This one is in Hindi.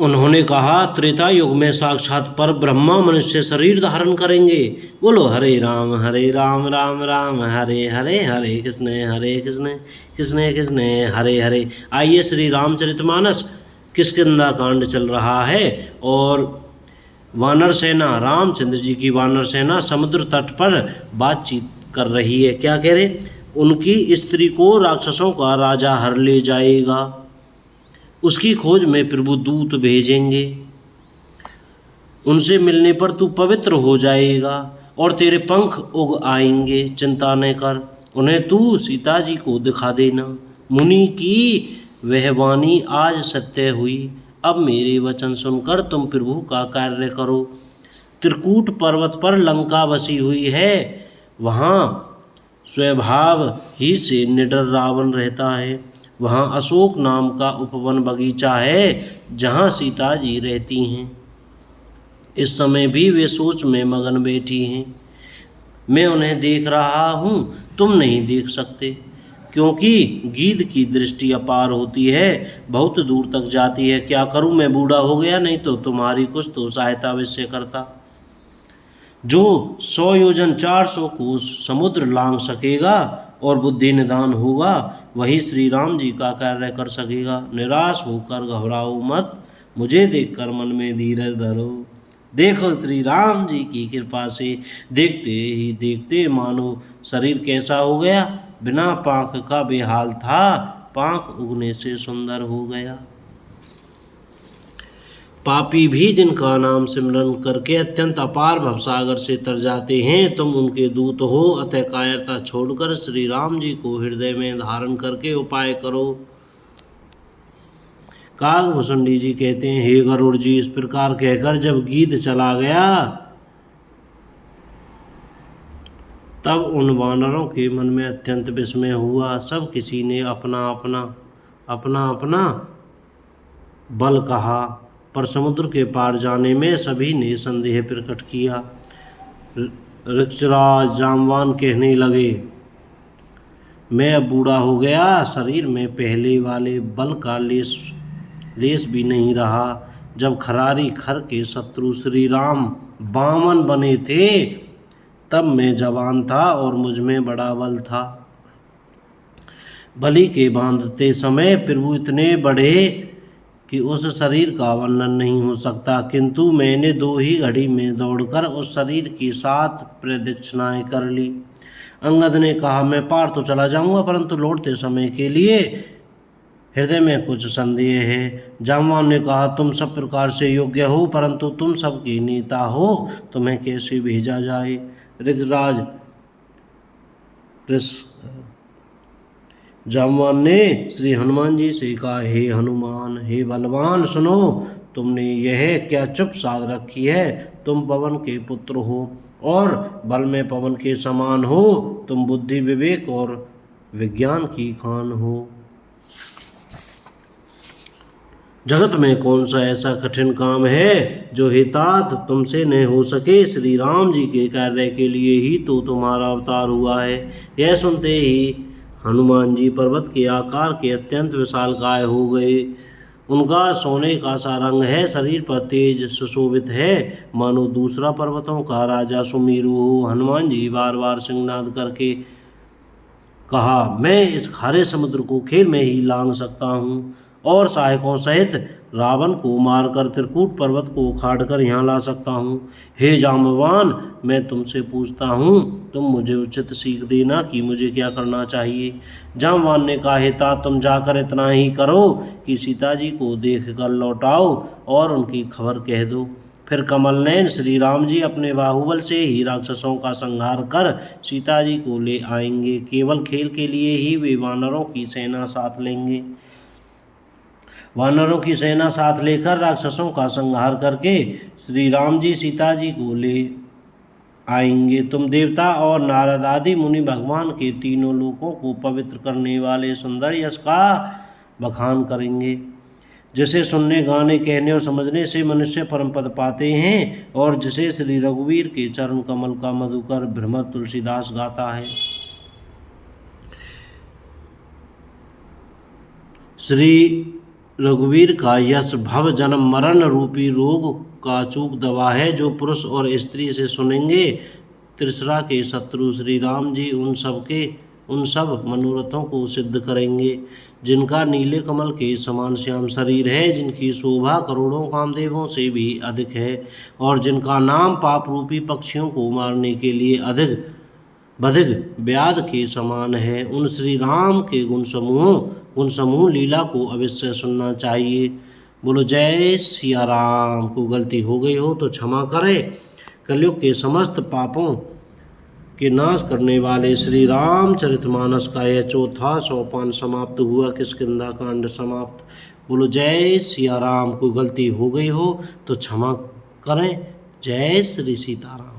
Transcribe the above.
उन्होंने कहा, त्रेता युग में साक्षात पर ब्रह्मा मनुष्य शरीर धारण करेंगे। बोलो हरे राम राम राम हरे हरे, हरे कृष्ण कृष्ण कृष्ण हरे हरे। आइए श्री रामचरितमानस किष्किंधा कांड चल रहा है और वानर सेना, रामचंद्र जी की वानर सेना समुद्र तट पर बातचीत कर रही है। क्या कह रहे? उनकी स्त्री को राक्षसों का राजा हर ले जाएगा, उसकी खोज में प्रभु दूत भेजेंगे, उनसे मिलने पर तू पवित्र हो जाएगा और तेरे पंख उग आएंगे। चिंता न कर, उन्हें तू सीता जी को दिखा देना। मुनि की वह वाणी आज सत्य हुई। अब मेरे वचन सुनकर तुम प्रभु का कार्य करो। त्रिकूट पर्वत पर लंका बसी हुई है, वहाँ स्वभाव ही से निडर रावण रहता है। वहाँ अशोक नाम का उपवन बगीचा है, जहाँ सीता जी रहती हैं। इस समय भी वे सोच में मगन बैठी हैं। मैं उन्हें देख रहा हूँ, तुम नहीं देख सकते, क्योंकि गीध की दृष्टि अपार होती है, बहुत दूर तक जाती है। क्या करूँ, मैं बूढ़ा हो गया, नहीं तो तुम्हारी कुछ तो सहायता अवश्य करता। जो 100 योजन 400 कोस समुद्र लांघ सकेगा और बुद्धि निदान होगा, वही श्री राम जी का कार्य कर सकेगा। निराश होकर घबराओ मत, मुझे देखकर मन में धीरज धरो। देखो श्री राम जी की कृपा से देखते ही देखते मानो शरीर कैसा हो गया, बिना पांख का बेहाल था, पांख उगने से सुंदर हो गया। पापी भी जिनका नाम सिमरन करके अत्यंत अपार भवसागर से तर जाते हैं, तुम उनके दूत हो। अतः कायरता छोड़कर श्री राम जी को हृदय में धारण करके उपाय करो। काकभूषुंडी जी कहते हैं, हे गरुड़ जी, इस प्रकार कहकर जब गीध चला गया, तब उन वानरों के मन में अत्यंत विस्मय हुआ। सब किसी ने अपना अपना बल कहा, पर समुद्र के पार जाने में सभी ने संदेह प्रकट किया। ऋक्षराज जामवान कहने लगे, मैं अब बूढ़ा हो गया, शरीर में पहले वाले बल का लेस भी नहीं रहा। जब खरारी खर के शत्रु श्री राम बामन बने थे, तब मैं जवान था और मुझ में बड़ा बल था। बलि के बांधते समय प्रभु इतने बढ़े कि उस शरीर का वर्णन नहीं हो सकता, किंतु मैंने 2 ही घड़ी में दौड़कर उस शरीर की 7 प्रदक्षिणाएं कर ली। अंगद ने कहा, मैं पार तो चला जाऊंगा, परंतु लौटते समय के लिए हृदय में कुछ संदेह है। जामवान ने कहा, तुम सब प्रकार से योग्य हो, परंतु तुम सबके नेता हो, तुम्हें कैसे भेजा जाए। ऋगराज जामवान ने श्री हनुमान जी से कहा, हे हनुमान, हे बलवान, सुनो, तुमने यह क्या चुप साध रखी है? तुम पवन के पुत्र हो और बल में पवन के समान हो, तुम बुद्धि विवेक और विज्ञान की खान हो। जगत में कौन सा ऐसा कठिन काम है जो हितात तुमसे न हो सके? श्री राम जी के कार्य के लिए ही तो तुम्हारा अवतार हुआ है। यह सुनते ही हनुमान जी पर्वत के आकार के अत्यंत विशालकाय हो गए। उनका सोने का सा रंग है, शरीर पर तेज सुशोभित है, मानो दूसरा पर्वतों का राजा सुमेरु हो। हनुमान जी बार बार सिंहनाद करके कहा, मैं इस खारे समुद्र को खेल में ही लांघ सकता हूँ और सहायकों सहित रावण को मारकर त्रिकूट पर्वत को उखाड़कर यहाँ ला सकता हूँ। हे जाम्बवान, मैं तुमसे पूछता हूँ, तुम मुझे उचित सीख देना कि मुझे क्या करना चाहिए। जाम्बवान ने कहा, हे तात, तुम जाकर इतना ही करो कि सीता जी को देख कर लौटाओ और उनकी खबर कह दो। फिर कमलनयन श्री राम जी अपने बाहुबल से ही राक्षसों का संहार कर सीता जी को ले आएंगे। केवल खेल के लिए ही वे वानरों की सेना साथ लेंगे। वानरों की सेना साथ लेकर राक्षसों का संहार करके श्री राम जी सीता जी को ले आएंगे। तुम देवता और नारद आदि मुनि भगवान के तीनों लोकों को पवित्र करने वाले सुंदर यश का बखान करेंगे, जिसे सुनने, गाने, कहने और समझने से मनुष्य परम पद पाते हैं और जिसे श्री रघुवीर के चरण कमल का मधुकर भ्रमर तुलसीदास गाता है। श्री रघुवीर का यश भव जन्म मरण रूपी रोग का अचूक दवा है। जो पुरुष और स्त्री से सुनेंगे त्रिसरा के शत्रु श्री राम जी उन सब मनोरथों को सिद्ध करेंगे। जिनका नीले कमल के समान श्याम शरीर है, जिनकी शोभा करोड़ों कामदेवों से भी अधिक है, और जिनका नाम पाप रूपी पक्षियों को मारने के लिए अधिक बधिक व्याध के समान है, उन श्री राम के गुण समूह लीला को अवश्य सुनना चाहिए। बोलो जय सिया राम। को गलती हो गई हो तो क्षमा करें। कलयुग के समस्त पापों के नाश करने वाले श्री रामचरितमानस का यह चौथा सोपान समाप्त हुआ। किष्किंधा कांड समाप्त। बोलो जय सिया राम। को गलती हो गई हो तो क्षमा करें। जय श्री सीताराम।